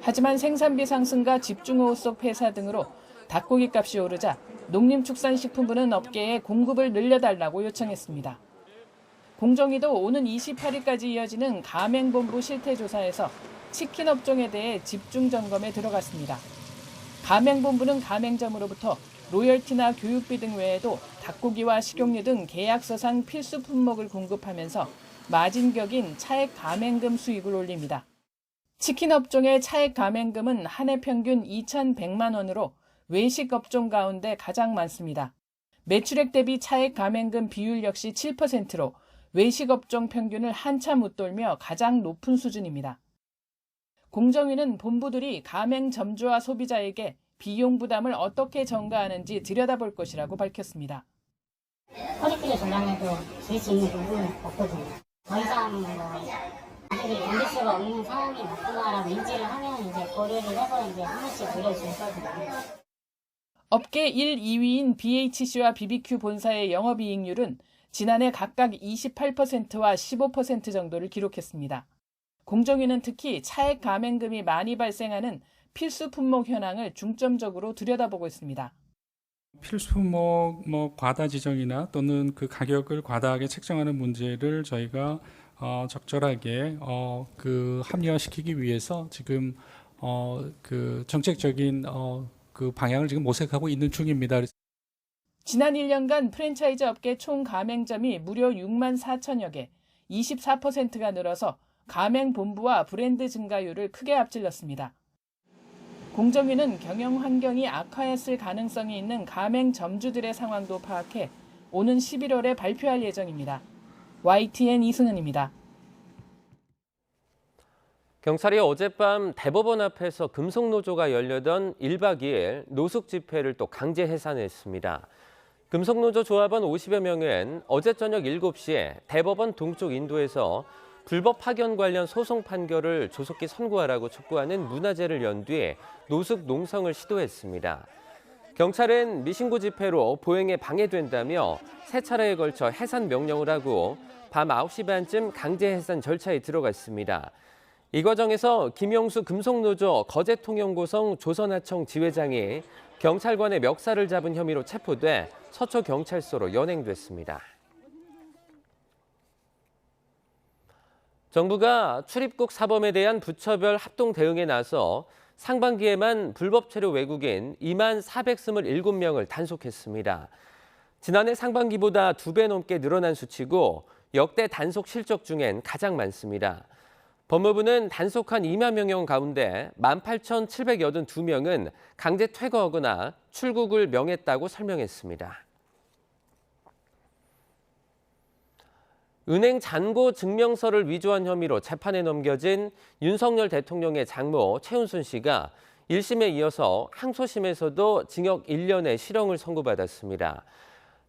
하지만 생산비 상승과 집중호우 속 폐사 등으로 닭고기 값이 오르자 농림축산식품부는 업계에 공급을 늘려달라고 요청했습니다. 공정위도 오는 28일까지 이어지는 가맹본부 실태조사에서 치킨 업종에 대해 집중 점검에 들어갔습니다. 가맹본부는 가맹점으로부터 로열티나 교육비 등 외에도 닭고기와 식용유 등 계약서상 필수 품목을 공급하면서 마진격인 차액 가맹금 수익을 올립니다. 치킨 업종의 차액 가맹금은 한 해 평균 2,100만 원으로 외식 업종 가운데 가장 많습니다. 매출액 대비 차액 가맹금 비율 역시 7%로 외식 업종 평균을 한참 웃돌며 가장 높은 수준입니다. 공정위는 본부들이 가맹점주와 소비자에게 비용 부담을 어떻게 전가하는지 들여다볼 것이라고 밝혔습니다. 허리띠를 전량해도 줄 수 있는 부분은 없거든요. 더 이상 아직 견딜 수가 없는 상황이 맞구나라고 인지를 하면 이제 고려를 해서 이제 하나씩 올려줄 거거든요. 업계 1, 2위인 BHC와 BBQ 본사의 영업이익률은 지난해 각각 28%와 15% 정도를 기록했습니다. 공정위는 특히 차액 가맹금이 많이 발생하는 필수 품목 현황을 중점적으로 들여다보고 있습니다. 필수품목 과다 지정이나 또는 그 가격을 과다하게 책정하는 문제를 저희가 적절하게 합리화시키기 위해서 지금 그 정책적인 그 방향을 지금 모색하고 있는 중입니다. 지난 1년간 프랜차이즈 업계 총 가맹점이 무려 6만 4천여 개, 24%가 늘어서 가맹본부와 브랜드 증가율을 크게 앞질렀습니다. 공정위는 경영 환경이 악화했을 가능성이 있는 가맹점주들의 상황도 파악해 오는 11월에 발표할 예정입니다. YTN 이승은입니다. 경찰이 어젯밤 대법원 앞에서 금속노조가 열려던 1박 2일 노숙 집회를 또 강제 해산했습니다. 금속노조 조합원 50여 명은 어제 저녁 7시에 대법원 동쪽 인도에서 불법 파견 관련 소송 판결을 조속히 선고하라고 촉구하는 문화제를 연 뒤에 노숙 농성을 시도했습니다. 경찰은 미신고 집회로 보행에 방해된다며 3차례에 걸쳐 해산 명령을 하고 밤 9시 반쯤 강제 해산 절차에 들어갔습니다. 이 과정에서 김영수 금속노조 거제통영고성 조선하청 지회장이 경찰관의 멱살을 잡은 혐의로 체포돼 서초경찰서로 연행됐습니다. 정부가 출입국 사범에 대한 부처별 합동 대응에 나서 상반기에만 불법 체류 외국인 2만 427명을 단속했습니다. 지난해 상반기보다 2배 넘게 늘어난 수치고 역대 단속 실적 중엔 가장 많습니다. 법무부는 단속한 2만 명 가운데 18,782명은 강제 퇴거하거나 출국을 명했다고 설명했습니다. 은행 잔고 증명서를 위조한 혐의로 재판에 넘겨진 윤석열 대통령의 장모 최은순 씨가 1심에 이어서 항소심에서도 징역 1년의 실형을 선고받았습니다.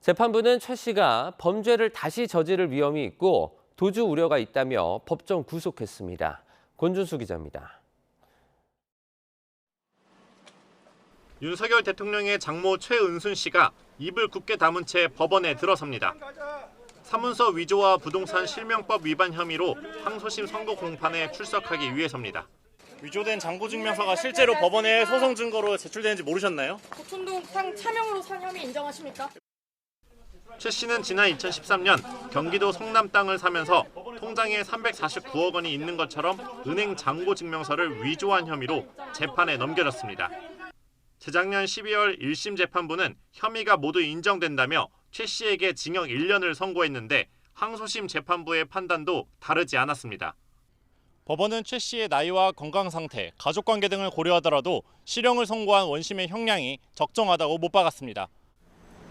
재판부는 최 씨가 범죄를 다시 저지를 위험이 있고 도주 우려가 있다며 법정 구속했습니다. 권준수 기자입니다. 윤석열 대통령의 장모 최은순 씨가 입을 굳게 다문 채 법원에 들어섭니다. 사문서 위조와 부동산 실명법 위반 혐의로 항소심 선고 공판에 출석하기 위해서입니다. 위조된 잔고증명서가 실제로 법원에 소송 증거로 제출되는지 모르셨나요? 고촌동 차명으로 산 혐의 인정하십니까? 최 씨는 지난 2013년 경기도 성남 땅을 사면서 통장에 349억 원이 있는 것처럼 은행 잔고증명서를 위조한 혐의로 재판에 넘겨졌습니다. 재작년 12월 1심 재판부는 혐의가 모두 인정된다며 최 씨에게 징역 1년을 선고했는데 항소심 재판부의 판단도 다르지 않았습니다. 법원은 최 씨의 나이와 건강 상태, 가족관계 등을 고려하더라도 실형을 선고한 원심의 형량이 적정하다고 못 박았습니다.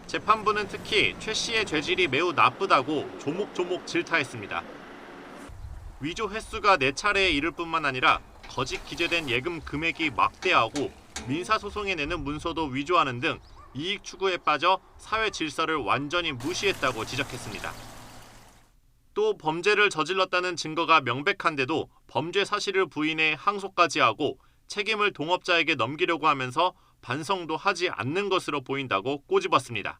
재판부는 특히 최 씨의 죄질이 매우 나쁘다고 조목조목 질타했습니다. 위조 횟수가 4차례에 이를 뿐만 아니라 거짓 기재된 예금 금액이 막대하고 민사소송에 내는 문서도 위조하는 등 이익 추구에 빠져 사회 질서를 완전히 무시했다고 지적했습니다. 또 범죄를 저질렀다는 증거가 명백한데도 범죄 사실을 부인해 항소까지 하고 책임을 동업자에게 넘기려고 하면서 반성도 하지 않는 것으로 보인다고 꼬집었습니다.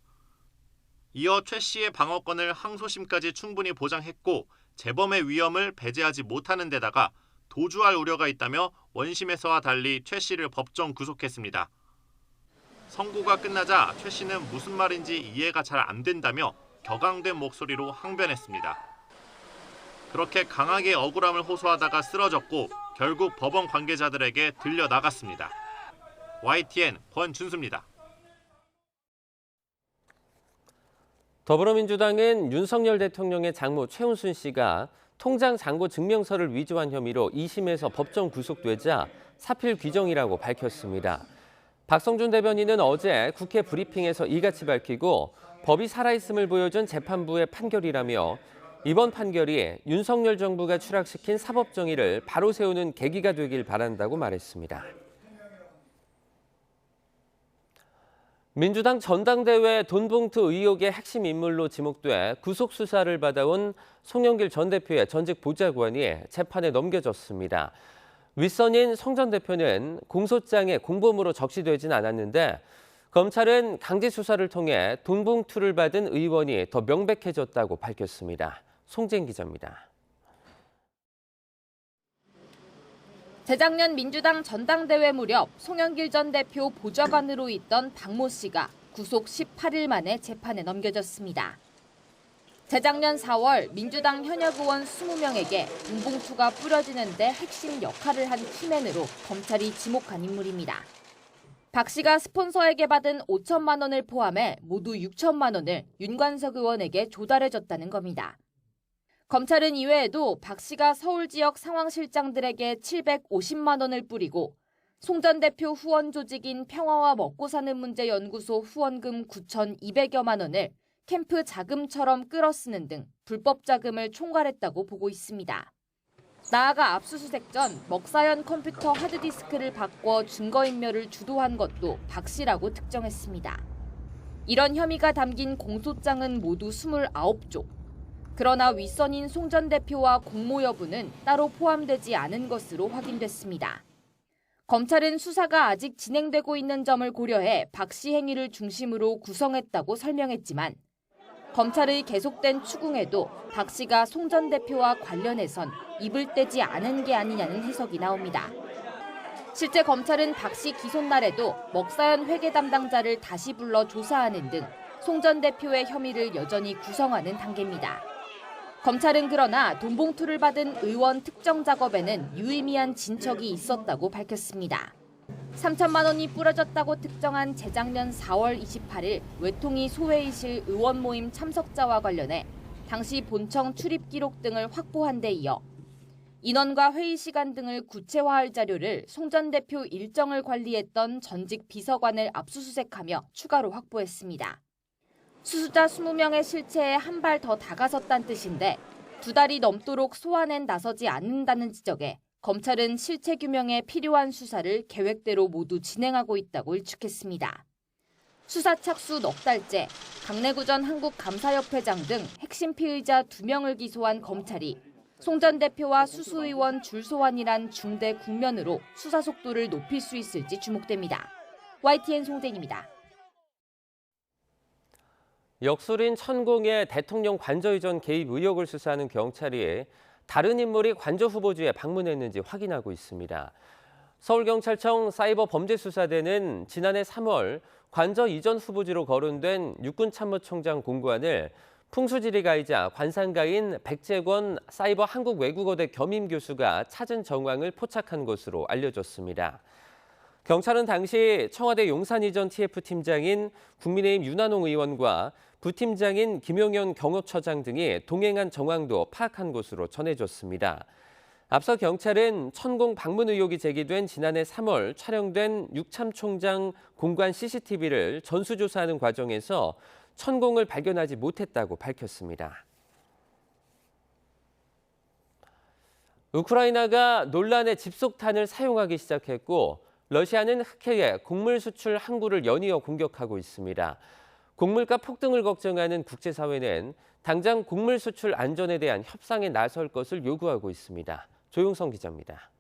이어 최 씨의 방어권을 항소심까지 충분히 보장했고 재범의 위험을 배제하지 못하는 데다가 도주할 우려가 있다며 원심에서와 달리 최 씨를 법정 구속했습니다. 선고가 끝나자 최 씨는 무슨 말인지 이해가 잘 안 된다며 격앙된 목소리로 항변했습니다. 그렇게 강하게 억울함을 호소하다가 쓰러졌고 결국 법원 관계자들에게 들려나갔습니다. YTN 권준수입니다. 더불어민주당은 윤석열 대통령의 장모 최은순 씨가 통장 잔고 증명서를 위조한 혐의로 2심에서 법정 구속되자 사필 규정이라고 밝혔습니다. 박성준 대변인은 어제 국회 브리핑에서 이같이 밝히고 법이 살아있음을 보여준 재판부의 판결이라며 이번 판결이 윤석열 정부가 추락시킨 사법정의를 바로 세우는 계기가 되길 바란다고 말했습니다. 민주당 전당대회 돈봉투 의혹의 핵심 인물로 지목돼 구속 수사를 받아온 송영길 전 대표의 전직 보좌관이 재판에 넘겨졌습니다. 윗선인 송 전 대표는 공소장에 공범으로 적시되진 않았는데 검찰은 강제 수사를 통해 돈봉투를 받은 의원이 더 명백해졌다고 밝혔습니다. 송재인 기자입니다. 재작년 민주당 전당대회 무렵 송영길 전 대표 보좌관으로 있던 박모 씨가 구속 18일 만에 재판에 넘겨졌습니다. 재작년 4월 민주당 현역 의원 20명에게 돈봉투가 뿌려지는 데 핵심 역할을 한 키맨으로 검찰이 지목한 인물입니다. 박 씨가 스폰서에게 받은 5천만 원을 포함해 모두 6천만 원을 윤관석 의원에게 조달해줬다는 겁니다. 검찰은 이외에도 박 씨가 서울 지역 상황실장들에게 750만 원을 뿌리고 송 전 대표 후원 조직인 평화와 먹고사는 문제 연구소 후원금 9,200여만 원을 캠프 자금처럼 끌어쓰는 등 불법 자금을 총괄했다고 보고 있습니다. 나아가 압수수색 전 먹사연 컴퓨터 하드디스크를 바꿔 증거인멸을 주도한 것도 박 씨라고 특정했습니다. 이런 혐의가 담긴 공소장은 모두 29쪽. 그러나 윗선인 송 전 대표와 공모 여부는 따로 포함되지 않은 것으로 확인됐습니다. 검찰은 수사가 아직 진행되고 있는 점을 고려해 박 씨 행위를 중심으로 구성했다고 설명했지만 검찰의 계속된 추궁에도 박 씨가 송 전 대표와 관련해선 입을 떼지 않은 게 아니냐는 해석이 나옵니다. 실제 검찰은 박 씨 기소날 날에도 먹사연 회계 담당자를 다시 불러 조사하는 등 송 전 대표의 혐의를 여전히 구성하는 단계입니다. 검찰은 그러나 돈봉투를 받은 의원 특정 작업에는 유의미한 진척이 있었다고 밝혔습니다. 3천만 원이 뿌려졌다고 특정한 재작년 4월 28일 외통위 소회의실 의원 모임 참석자와 관련해 당시 본청 출입 기록 등을 확보한 데 이어 인원과 회의 시간 등을 구체화할 자료를 송 전 대표 일정을 관리했던 전직 비서관을 압수수색하며 추가로 확보했습니다. 수수자 20명의 실체에 한 발 더 다가섰다는 뜻인데 2달이 넘도록 소환엔 나서지 않는다는 지적에 검찰은 실체 규명에 필요한 수사를 계획대로 모두 진행하고 있다고 일축했습니다. 수사 착수 넉 달째 강내구전 한국감사협회장 등 핵심 피의자 2명을 기소한 검찰이 송 전 대표와 수수의원 줄소환이란 중대 국면으로 수사 속도를 높일 수 있을지 주목됩니다. YTN 송재인입니다. 역술인 천공의 대통령 관저 이전 개입 의혹을 수사하는 경찰이 다른 인물이 관저 후보지에 방문했는지 확인하고 있습니다. 서울경찰청 사이버범죄수사대는 지난해 3월 관저 이전 후보지로 거론된 육군참모총장 공고안을 풍수지리가이자 관상가인 백재권 사이버 한국외국어대 겸임교수가 찾은 정황을 포착한 것으로 알려졌습니다. 경찰은 당시 청와대 용산이전 TF팀장인 국민의힘 윤한홍 의원과 부팀장인 김용현 경호처장 등이 동행한 정황도 파악한 것으로 전해졌습니다. 앞서 경찰은 천공 방문 의혹이 제기된 지난해 3월 촬영된 육참총장 공관 CCTV를 전수조사하는 과정에서 천공을 발견하지 못했다고 밝혔습니다. 우크라이나가 논란의 집속탄을 사용하기 시작했고 러시아는 흑해에 곡물 수출 항구를 연이어 공격하고 있습니다. 곡물가 폭등을 걱정하는 국제사회는 당장 곡물 수출 안전에 대한 협상에 나설 것을 요구하고 있습니다. 조용성 기자입니다.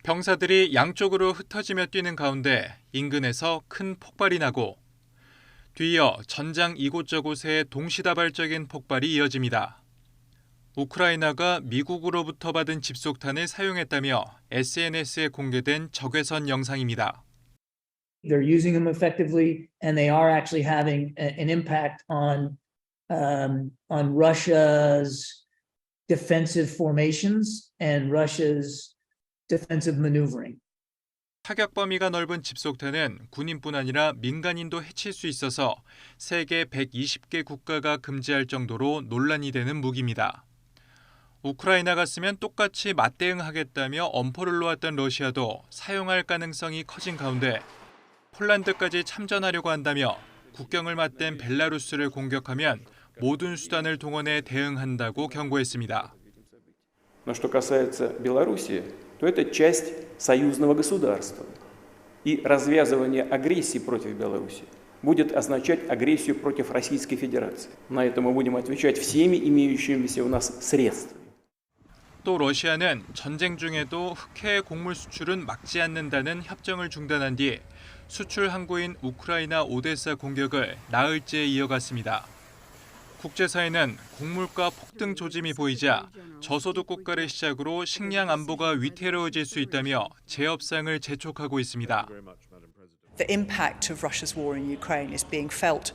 병사들이 양쪽으로 흩어지며 뛰는 가운데 인근에서 큰 폭발이 나고 뒤이어 전장 이곳저곳에 동시다발적인 폭발이 이어집니다. 우크라이나가 미국으로부터 받은 집속탄을 사용했다며 SNS에 공개된 적외선 영상입니다. They're using them effectively, and they are actually having an impact on Russia's defensive formations and Russia's defensive maneuvering. 타격 범위가 넓은 집속탄은 군인뿐 아니라 민간인도 해칠 수 있어서 세계 120개 국가가 금지할 정도로 논란이 되는 무기입니다. 우크라이나가 쓰면 똑같이 맞대응하겠다며 엄포를 놓았던 러시아도 사용할 가능성이 커진 가운데 폴란드까지 참전하려고 한다며 국경을 맞댄 벨라루스를 공격하면 모든 수단을 동원해 대응한다고 경고했습니다. Но что касается Белоруссии, то это часть союзного государства. И развязывание агрессии против Беларуси будет означать агрессию против Российской Федерации. На это мы будем отвечать всеми имеющимися у нас средствами. 또 러시아는 전쟁 중에도 흑해 곡물 수출은 막지 않는다는 협정을 중단한 뒤 수출 항구인 우크라이나 오데사 공격을 나흘째 이어갔습니다. 국제사회는 곡물가 폭등 조짐이 보이자 저소득 국가를 시작으로 식량 안보가 위태로워질 수 있다며 재협상을 재촉하고 있습니다. The impact of Russia's war in Ukraine is being felt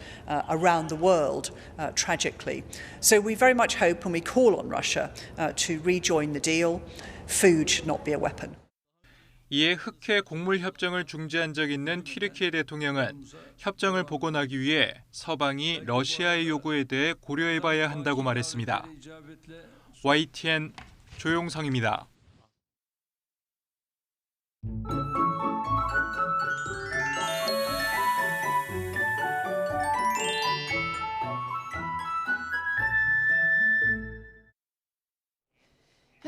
around the world tragically. So we very much hope and we call on Russia to rejoin the deal. Food should not be a weapon. 이에 흑해 곡물 협정을 중지한 적 있는 튀르키예 대통령은 협정을 복원하기 위해 서방이 러시아의 요구에 대해 고려해봐야 한다고 말했습니다. YTN 조용성입니다.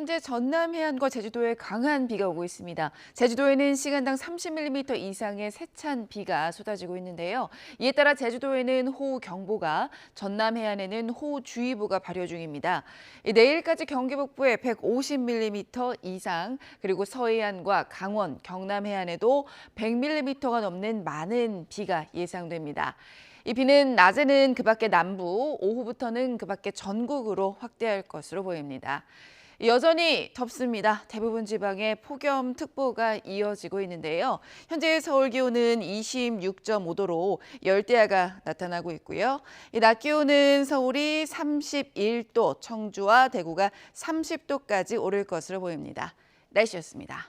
현재 전남 해안과 제주도에 강한 비가 오고 있습니다. 제주도에는 시간당 30mm 이상의 세찬 비가 쏟아지고 있는데요. 이에 따라 제주도에는 호우경보가, 전남 해안에는 호우주의보가 발효 중입니다. 내일까지 경기 북부에 150mm 이상, 그리고 서해안과 강원, 경남 해안에도 100mm가 넘는 많은 비가 예상됩니다. 이 비는 낮에는 그밖에 남부, 오후부터는 그밖에 전국으로 확대할 것으로 보입니다. 여전히 덥습니다. 대부분 지방에 폭염특보가 이어지고 있는데요. 현재 서울 기온은 26.5도로 열대야가 나타나고 있고요. 낮 기온은 서울이 31도, 청주와 대구가 30도까지 오를 것으로 보입니다. 날씨였습니다.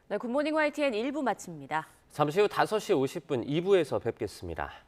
네, 굿모닝 YTN 1부 마칩니다. 잠시 후 5시 50분 2부에서 뵙겠습니다.